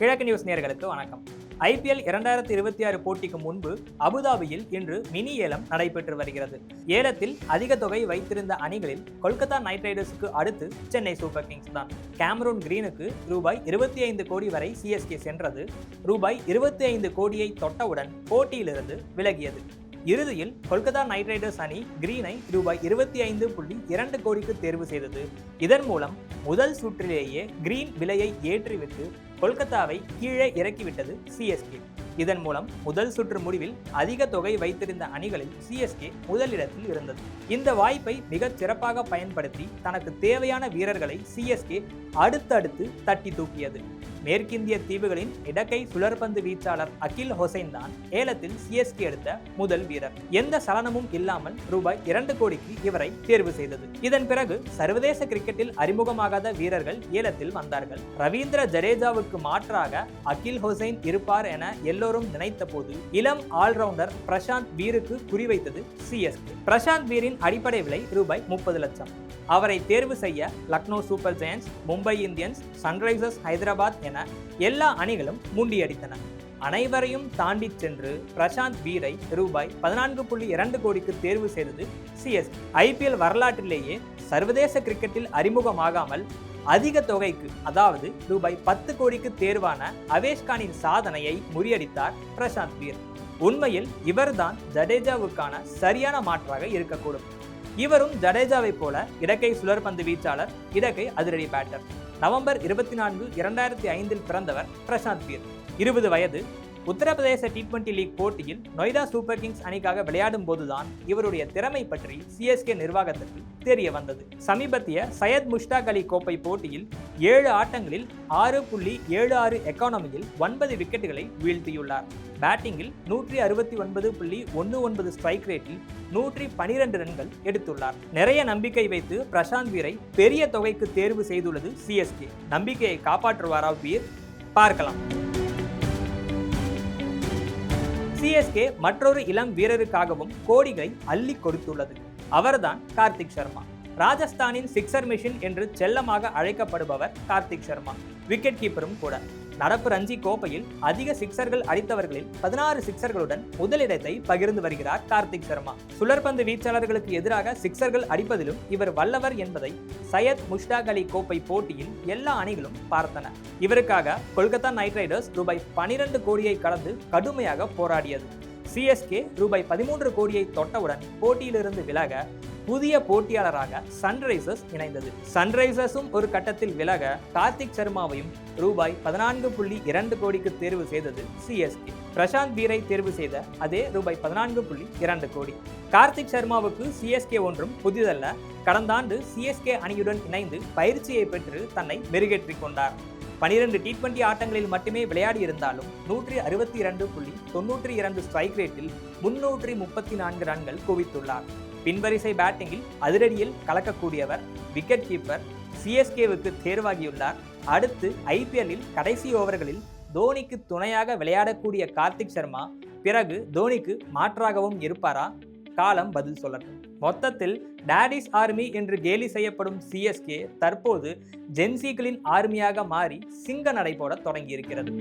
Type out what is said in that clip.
கிழக்கு நியூஸ் நேயர்களுக்கு வணக்கம். ஐபிஎல் 2026 போட்டிக்கு முன்பு அபுதாபியில் இன்று மினி ஏலம் நடைபெற்று வருகிறது. ஏலத்தில் அதிக தொகை வைத்திருந்த அணிகளில் கொல்கத்தா நைட் ரைடர்ஸுக்கு அடுத்து சென்னை சூப்பர் கிங்ஸ் தான். கேமரூன் கிரீனுக்கு ரூபாய் 25 கோடி வரை சிஎஸ்கே சென்றது. ரூபாய் 25 கோடியை தொட்டவுடன் போட்டியிலிருந்து விலகியது. இறுதியில் கொல்கத்தா நைட் ரைடர்ஸ் அணி கிரீனை ரூபாய் 25.2 கோடிக்கு தேர்வு செய்தது. இதன் மூலம் முதல் சுற்றிலேயே கிரீன் விலையை ஏற்றிவிட்டு கொல்கத்தாவை கீழே இறக்கிவிட்டது சிஎஸ்கே. இதன் மூலம் முதல் சுற்று முடிவில் அதிக தொகை வைத்திருந்த அணிகளில் சிஎஸ்கே முதலிடத்தில் இருந்தது. இந்த வாய்ப்பை மிகச் சிறப்பாக பயன்படுத்தி தனக்கு தேவையான வீரர்களை சிஎஸ்கே அடுத்தடுத்து தட்டி தூக்கியது. மேற்கிந்திய தீவுகளின் இடக்கை சுழற்பந்து வீச்சாளர் அகில் ஹொசைன் தான் ஏலத்தில் சிஎஸ்கே எடுத்த முதல் வீரர். எந்த சலனமும் இல்லாமல் ரூபாய் 2 கோடிக்கு இவரை தேர்வு செய்தது. இதன் பிறகு சர்வதேச கிரிக்கெட்டில் அறிமுகமாகாத வீரர்கள் ஏலத்தில் வந்தார்கள். ரவீந்திர ஜடேஜாவுக்கு மாற்றாக அகில் ஹொசைன் இருப்பார் என எல்லோரும் நினைத்த போது இளம் ஆல்ரவுண்டர் பிரசாந்த் வீருக்கு குறிவைத்தது சிஎஸ்கே. பிரசாந்த் வீரின் அடிப்படை விலை ரூபாய் 30 லட்சம். அவரை தேர்வு செய்ய Lucknow super giants, Mumbai Indians, Sunrisers Hyderabad என எல்லா அணிகளும் முண்டியடித்தன. அனைவரையும் தாண்டி சென்று பிரசாந்த் வீரை ரூபாய் 14.2 கோடிக்கு தேர்வு செய்தது சிஎஸ்கே. ஐபிஎல் வரலாற்றிலேயே சர்வதேச கிரிக்கெட்டில் அறிமுகமாகாமல் அதிக தொகைக்கு, அதாவது ரூபாய் 10 கோடிக்கு தேர்வான அவேஷ்கானின் சாதனையை முறியடித்தார் பிரசாந்த் வீர். உண்மையில் இவர்தான் ஜடேஜாவுக்கான சரியான மாற்றாக இருக்கக்கூடும். இவரும் ஜடேஜாவை போல இடக்கை சுழற்பந்து வீச்சாளர், இடக்கை அதிரடி பேட்டர். நவம்பர் 24, 2005 பிறந்தவர் பிரசாந்த் வீர். 20 வயது. உத்தரப்பிரதேச T20 லீக் போட்டியில் நொய்டா சூப்பர் கிங்ஸ் அணிக்காக விளையாடும் போதுதான் இவருடைய திறமை பற்றி சிஎஸ்கே நிர்வாகத்திற்கு தெரிய வந்தது. சமீபத்திய சையத் முஷ்டாக் அலி கோப்பை போட்டியில் 7 ஆட்டங்களில் 6.76 எக்கானமியில் 9 விக்கெட்டுகளை வீழ்த்தியுள்ளார். பேட்டிங்கில் 169.19 ஸ்ட்ரைக் ரேட்டில் 112 ரன்கள் எடுத்துள்ளார். நிறைய நம்பிக்கை வைத்து பிரசாந்த் வீரை பெரிய தொகைக்கு தேர்வு செய்துள்ளது சிஎஸ்கே. நம்பிக்கையை காப்பாற்றுவாரா வீர்? பார்க்கலாம். சிஎஸ்கே மற்றொரு இளம் வீரருக்காகவும் கோடிகளை அள்ளி கொடுத்துள்ளது. அவர்தான் கார்த்திக் சர்மா. ராஜஸ்தானின் சிக்ஸர் மிஷின் என்று செல்லமாக அழைக்கப்படுபவர் கார்த்திக் சர்மா. விக்கெட் கீப்பரும் கூட. நடப்பு ரஞ்சி கோப்பையில் அதிக சிக்ஸர்கள் அடித்தவர்களில் 16 சிக்ஸர்களுடன் முதலிடத்தை பகிர்ந்து வருகிறார் கார்த்திக் சர்மா. சுழற்பந்து வீச்சாளர்களுக்கு எதிராக சிக்ஸர்கள் அடிப்பதிலும் இவர் வல்லவர் என்பதை சையத் முஷ்டாக் அலி கோப்பை போட்டியில் எல்லா அணிகளும் பார்த்தன. இவருக்காக கொல்கத்தா நைட் ரைடர்ஸ் ரூபாய் 12 கோடியை கடந்து கடுமையாக போராடியது. சிஎஸ்கே ரூபாய் 13 கோடியை தொட்டவுடன் போட்டியிலிருந்து விலக புதிய போட்டியாளராக சன்ரைசர்ஸ் இணைந்தது. சன்ரைசர்ஸும் ஒரு கட்டத்தில் விலக கார்த்திக் சர்மாவையும் ரூபாய் 14.2 கோடிக்கு தேர்வு செய்தது சிஎஸ்கே. பிரசாந்த் வீரை தேர்வு செய்த அதே ரூபாய் 14.2 கோடி. கார்த்திக் சர்மாவுக்கு சிஎஸ்கே ஒன்றும் புதிதல்ல. கடந்த ஆண்டு சிஎஸ்கே அணியுடன் இணைந்து பயிற்சியை பெற்று தன்னை மெருகேற்றிக் கொண்டார். 12 T20 ஆட்டங்களில் மட்டுமே விளையாடி இருந்தாலும் 162.92 ஸ்ட்ரைக் ரேட்டில் 334 ரன்கள் குவித்துள்ளார். பின்வரிசை பேட்டிங்கில் அதிரடியில் கலக்கக்கூடியவர். Wicket keeper. சிஎஸ்கேவுக்கு தேர்வாகியுள்ளார். அடுத்து ஐபிஎல்லில் கடைசி ஓவர்களில் தோனிக்கு துணையாக விளையாடக்கூடிய கார்த்திக் சர்மா பிறகு தோனிக்கு மாற்றாகவும் இருப்பாரா? காலம் பதில் சொல்லட்டும். மொத்தத்தில் டாடிஸ் ஆர்மி என்று கேலி செய்யப்படும் சிஎஸ்கே தற்போது ஜென்சிகளின் ஆர்மியாக மாறி சிங்க நடை போட தொடங்கியிருக்கிறது.